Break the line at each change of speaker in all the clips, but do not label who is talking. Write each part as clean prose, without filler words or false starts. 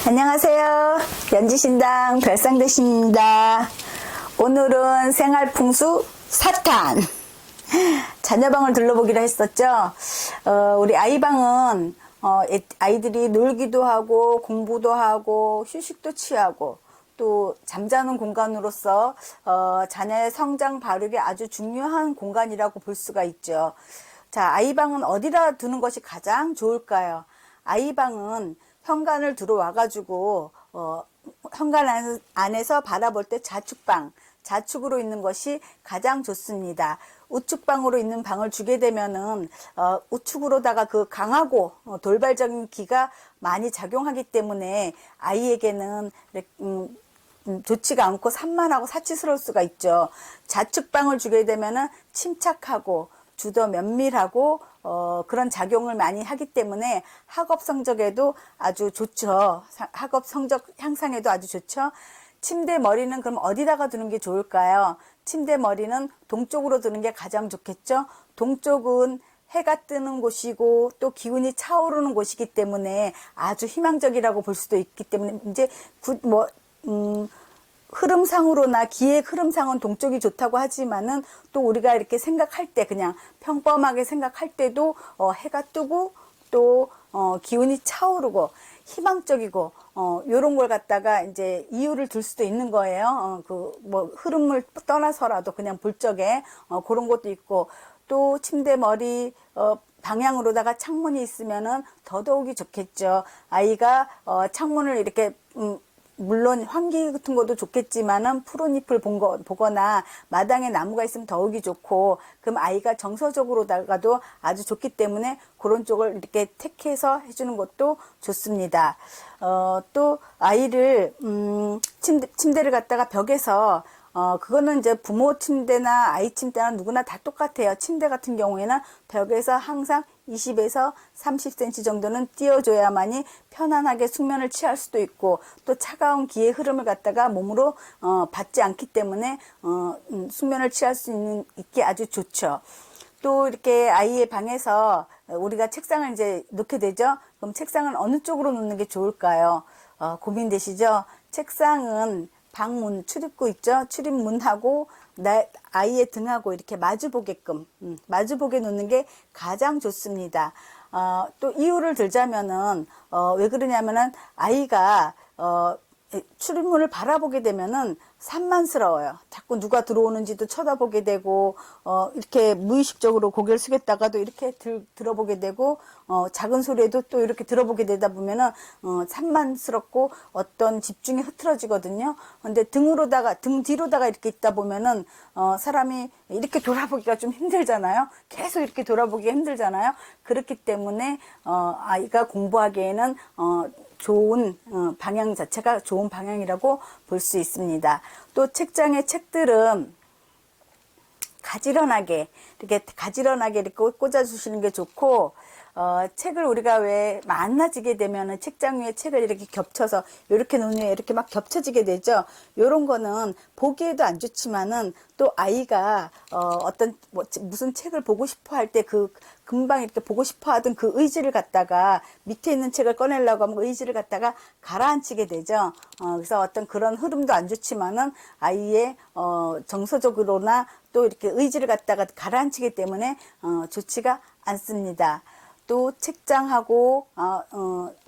안녕하세요. 연지신당 별상대신입니다. 오늘은 생활풍수 4탄 자녀방을 둘러보기로 했었죠. 우리 아이방은 아이들이 놀기도 하고 공부도 하고 휴식도 취하고 또 잠자는 공간으로서 자녀의 성장 발육에 아주 중요한 공간이라고 볼 수가 있죠. 자, 아이방은 어디다 두는 것이 가장 좋을까요? 아이방은 현관을 들어와가지고 현관 안에서 바라볼 때 좌측으로 있는 것이 가장 좋습니다. 우측방으로 있는 방을 주게 되면은 우측으로다가 그 강하고 돌발적인 기가 많이 작용하기 때문에 아이에게는 좋지가 않고 산만하고 사치스러울 수가 있죠. 좌측방을 주게 되면은 침착하고 주더 면밀하고 그런 작용을 많이 하기 때문에 학업 성적에도 아주 좋죠. 학업 성적 향상에도 아주 좋죠. 침대 머리는 그럼 어디다가 두는 게 좋을까요? 침대 머리는 동쪽으로 두는 게 가장 좋겠죠. 동쪽은 해가 뜨는 곳이고 또 기운이 차오르는 곳이기 때문에 아주 희망적이라고 볼 수도 있기 때문에 이제 흐름상으로나 기획 흐름상은 동쪽이 좋다고 하지만은 또 우리가 이렇게 생각할 때 그냥 평범하게 생각할 때도 해가 뜨고 또 기운이 차오르고 희망적이고 요런 걸 갖다가 이제 이유를 둘 수도 있는 거예요. 흐름을 떠나서라도 그냥 볼 적에 그런 것도 있고 또 침대 머리 방향으로다가 창문이 있으면은 더더욱이 좋겠죠. 아이가 창문을 이렇게 물론 환기 같은 것도 좋겠지만은 푸른 잎을 보거나 마당에 나무가 있으면 더욱이 좋고 그럼 아이가 정서적으로다가도 아주 좋기 때문에 그런 쪽을 이렇게 택해서 해주는 것도 좋습니다. 또 아이를 침대를 갖다가 벽에서 그거는 이제 부모 침대나 아이 침대나 누구나 다 똑같아요. 침대 같은 경우에는 벽에서 항상 20에서 30cm 정도는 띄워줘야만이 편안하게 숙면을 취할 수도 있고 또 차가운 기의 흐름을 갖다가 몸으로 받지 않기 때문에 숙면을 취할 수 있게 아주 좋죠. 또 이렇게 아이의 방에서 우리가 책상을 이제 놓게 되죠. 그럼 책상은 어느 쪽으로 놓는 게 좋을까요? 고민되시죠? 책상은 방문, 출입구 있죠? 출입문하고 아이의 등하고 이렇게 마주보게끔, 마주보게 놓는 게 가장 좋습니다. 또 이유를 들자면은, 왜 그러냐면은 아이가, 출입문을 바라보게 되면은 산만스러워요. 자꾸 누가 들어오는지도 쳐다보게 되고, 이렇게 무의식적으로 고개를 숙였다가도 이렇게 들어보게 되고, 작은 소리에도 또 이렇게 들어보게 되다 보면은, 산만스럽고 어떤 집중이 흐트러지거든요. 근데 등 뒤로다가 이렇게 있다 보면은, 사람이 이렇게 돌아보기가 좀 힘들잖아요. 계속 이렇게 돌아보기가 힘들잖아요. 그렇기 때문에, 아이가 공부하기에는, 좋은 방향 자체가 좋은 방향이라고 볼 수 있습니다. 또 책장의 책들은 가지런하게 이렇게 꽂아주시는 게 좋고, 책을 우리가 왜 만나지게 되면은 책장 위에 책을 이렇게 겹쳐서 이렇게 놓으면 이렇게 막 겹쳐지게 되죠. 요런 거는 보기에도 안 좋지만은 또 아이가 무슨 책을 보고 싶어 할 때 금방 이렇게 보고 싶어 하던 그 의지를 갖다가 밑에 있는 책을 꺼내려고 하면 의지를 갖다가 가라앉히게 되죠. 그래서 어떤 그런 흐름도 안 좋지만은 아이의 정서적으로나 또 이렇게 의지를 갖다가 가라앉히기 때문에 좋지가 않습니다. 또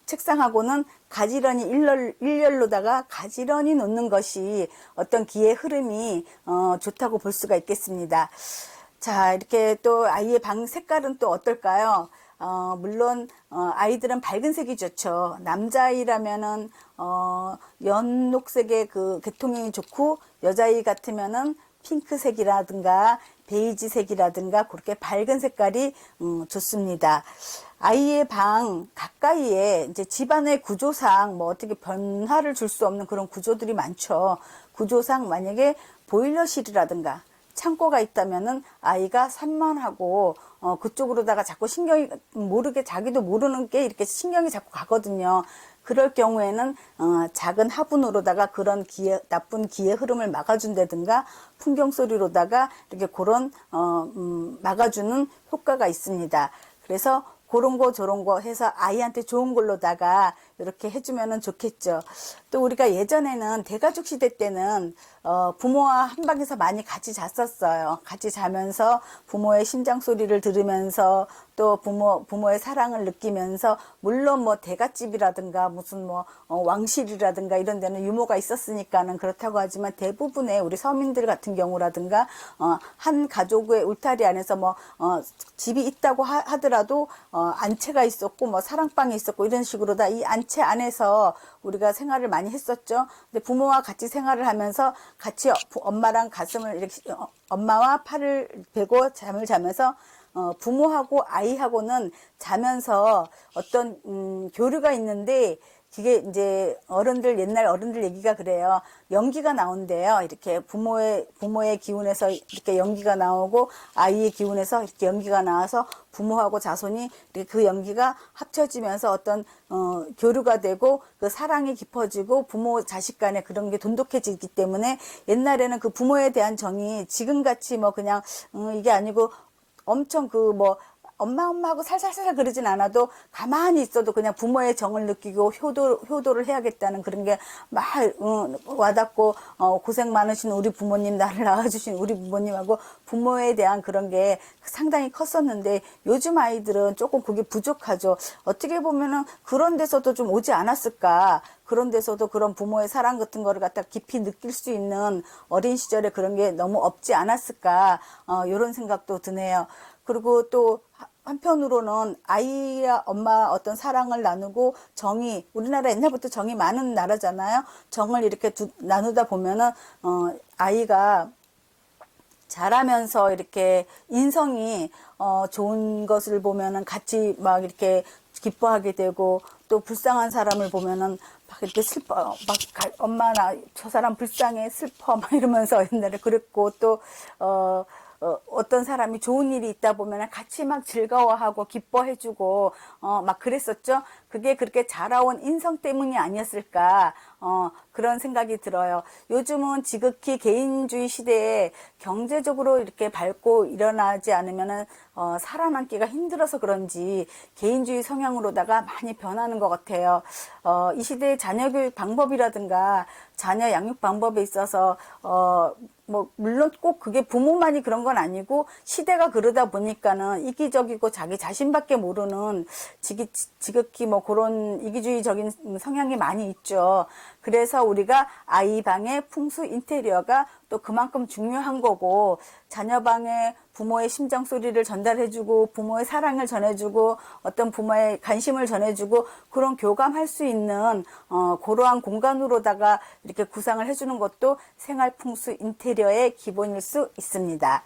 책상하고는 가지런히 일렬로다가 가지런히 놓는 것이 어떤 기의 흐름이 좋다고 볼 수가 있겠습니다. 자, 이렇게 또 아이의 방 색깔은 또 어떨까요? 물론 아이들은 밝은 색이 좋죠. 남자아이라면은 연녹색의 그 계통이 좋고 여자아이 같으면은 핑크색이라든가 베이지색이라든가 그렇게 밝은 색깔이 좋습니다. 아이의 방 가까이에 이제 집안의 구조상 어떻게 변화를 줄 수 없는 그런 구조들이 많죠. 구조상 만약에 보일러실이라든가 창고가 있다면은 아이가 산만하고 그쪽으로다가 자꾸 신경이 모르게 자기도 모르는 게 이렇게 신경이 자꾸 가거든요. 그럴 경우에는 작은 화분으로다가 그런 나쁜 기의 흐름을 막아준다든가 풍경 소리로다가 이렇게 그런 막아주는 효과가 있습니다. 그래서 그런 거 저런 거 해서 아이한테 좋은 걸로다가 이렇게 해주면은 좋겠죠. 또 우리가 예전에는 대가족 시대 때는 부모와 한 방에서 많이 같이 잤었어요. 같이 자면서 부모의 심장 소리를 들으면서 또 부모의 사랑을 느끼면서, 물론 뭐 대갓집이라든가 무슨 뭐 왕실이라든가 이런 데는 유모가 있었으니까는 그렇다고 하지만, 대부분의 우리 서민들 같은 경우라든가 한 가족의 울타리 안에서 뭐 집이 있다고 하더라도 안채가 있었고 뭐 사랑방이 있었고 이런 식으로 다 이 안채 안에서 우리가 생활을 많이 했었죠. 근데 부모와 같이 생활을 하면서 같이 엄마랑 가슴을 이렇게 엄마와 팔을 베고 잠을 자면서 부모하고 아이하고는 자면서 어떤 교류가 있는데, 그게 이제 옛날 어른들 얘기가 그래요. 연기가 나온대요. 이렇게 부모의 기운에서 이렇게 연기가 나오고, 아이의 기운에서 이렇게 연기가 나와서 부모하고 자손이 이렇게 그 연기가 합쳐지면서 어떤 교류가 되고, 그 사랑이 깊어지고 부모 자식 간에 그런 게 돈독해지기 때문에, 옛날에는 그 부모에 대한 정이 지금같이 뭐 그냥 이게 아니고, 엄청 엄마하고 살살살 그러진 않아도 가만히 있어도 그냥 부모의 정을 느끼고 효도를 해야겠다는 그런 게 막 와닿고, 고생 많으신 우리 부모님, 나를 낳아주신 우리 부모님하고 부모에 대한 그런 게 상당히 컸었는데, 요즘 아이들은 조금 그게 부족하죠. 어떻게 보면은 그런 데서도 좀 오지 않았을까. 그런 데서도 그런 부모의 사랑 같은 거를 갖다 깊이 느낄 수 있는 어린 시절에 그런 게 너무 없지 않았을까. 이런 생각도 드네요. 그리고 또 한편으로는 아이와 엄마 어떤 사랑을 나누고, 우리나라 옛날부터 정이 많은 나라잖아요. 정을 이렇게 나누다 보면은 아이가 자라면서 이렇게 인성이 좋은 것을 보면은 같이 막 이렇게 기뻐하게 되고, 또 불쌍한 사람을 보면은 막 이렇게 슬퍼, 엄마 나 저 사람 불쌍해, 슬퍼 막 이러면서 옛날에 그랬고, 또 어떤 사람이 좋은 일이 있다 보면 같이 막 즐거워하고 기뻐해주고 막 그랬었죠. 그게 그렇게 자라온 인성 때문이 아니었을까, 그런 생각이 들어요. 요즘은 지극히 개인주의 시대에 경제적으로 이렇게 밝고 일어나지 않으면은 살아남기가 힘들어서 그런지 개인주의 성향으로다가 많이 변하는 것 같아요. 이 시대의 자녀 교육 방법이라든가 자녀 양육 방법에 있어서 뭐 물론 꼭 그게 부모만이 그런 건 아니고, 시대가 그러다 보니까는 이기적이고 자기 자신밖에 모르는 지극히 뭐 그런 이기주의적인 성향이 많이 있죠. 그래서 우리가 아이 방의 풍수 인테리어가 또 그만큼 중요한 거고, 자녀 방에 부모의 심장 소리를 전달해주고, 부모의 사랑을 전해주고, 어떤 부모의 관심을 전해주고, 그런 교감할 수 있는 그러한 공간으로다가 이렇게 구상을 해주는 것도 생활 풍수 인테리어의 기본일 수 있습니다.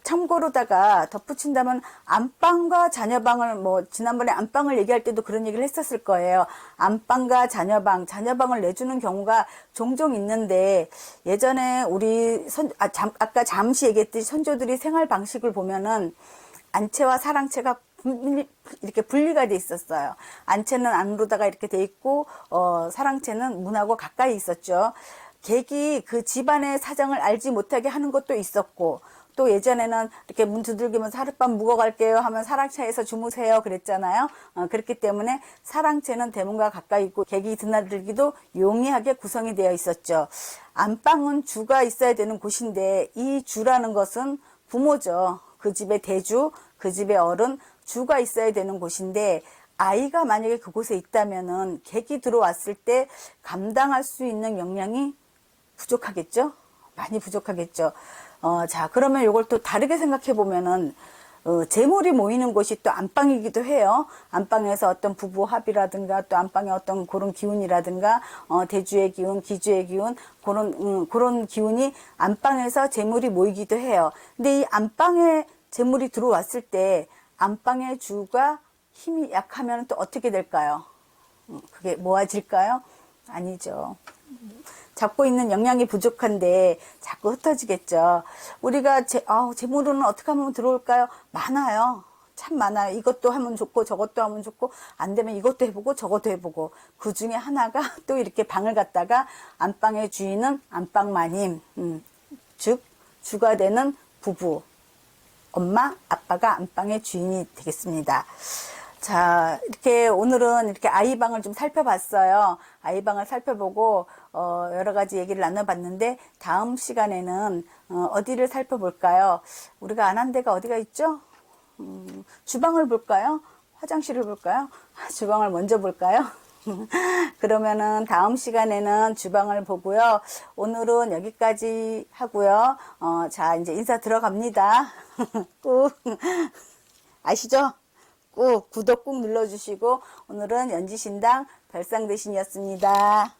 참고로다가 덧붙인다면, 안방과 자녀방을, 지난번에 안방을 얘기할 때도 그런 얘기를 했었을 거예요. 안방과 자녀방을 내주는 경우가 종종 있는데, 예전에 아까 잠시 얘기했듯이 선조들이 생활 방식을 보면은 안채와 사랑채가 이렇게 분리가 돼 있었어요. 안채는 안으로다가 이렇게 돼 있고, 사랑채는 문하고 가까이 있었죠. 객이 그 집안의 사정을 알지 못하게 하는 것도 있었고, 또 예전에는 이렇게 문 두들기면서 하룻밤 묵어갈게요 하면 사랑채에서 주무세요 그랬잖아요. 그렇기 때문에 사랑채는 대문과 가까이 있고, 객이 드나들기도 용이하게 구성이 되어 있었죠. 안방은 주가 있어야 되는 곳인데, 이 주라는 것은 부모죠. 그 집의 대주, 그 집의 어른, 주가 있어야 되는 곳인데, 아이가 만약에 그곳에 있다면은 객이 들어왔을 때 감당할 수 있는 역량이 부족하겠죠? 많이 부족하겠죠. 그러면 이걸 또 다르게 생각해 보면은, 재물이 모이는 곳이 또 안방이기도 해요. 안방에서 어떤 부부 합이라든가, 또 안방에 어떤 그런 기운이라든가, 대주의 기운, 기주의 기운, 그런 기운이 안방에서 재물이 모이기도 해요. 근데 이 안방에 재물이 들어왔을 때, 안방의 주가 힘이 약하면 또 어떻게 될까요? 그게 모아질까요? 아니죠. 잡고 있는 영양이 부족한데 자꾸 흩어지겠죠. 우리가 재물은 어떻게 하면 들어올까요? 많아요. 참 많아요. 이것도 하면 좋고 저것도 하면 좋고, 안 되면 이것도 해보고 저것도 해보고, 그 중에 하나가 또 이렇게 방을 갖다가 안방의 주인은 안방마님, 즉 주가 되는 부부, 엄마, 아빠가 안방의 주인이 되겠습니다. 자, 이렇게 오늘은 이렇게 아이방을 좀 살펴봤어요. 아이방을 살펴보고, 여러 가지 얘기를 나눠봤는데, 다음 시간에는, 어디를 살펴볼까요? 우리가 안 한 데가 어디가 있죠? 주방을 볼까요? 화장실을 볼까요? 주방을 먼저 볼까요? 그러면은 다음 시간에는 주방을 보고요. 오늘은 여기까지 하고요. 자, 이제 인사 들어갑니다. 꾹. 아시죠? 꾹 구독 꾹 눌러주시고 오늘은 연지신당 별상대신이었습니다.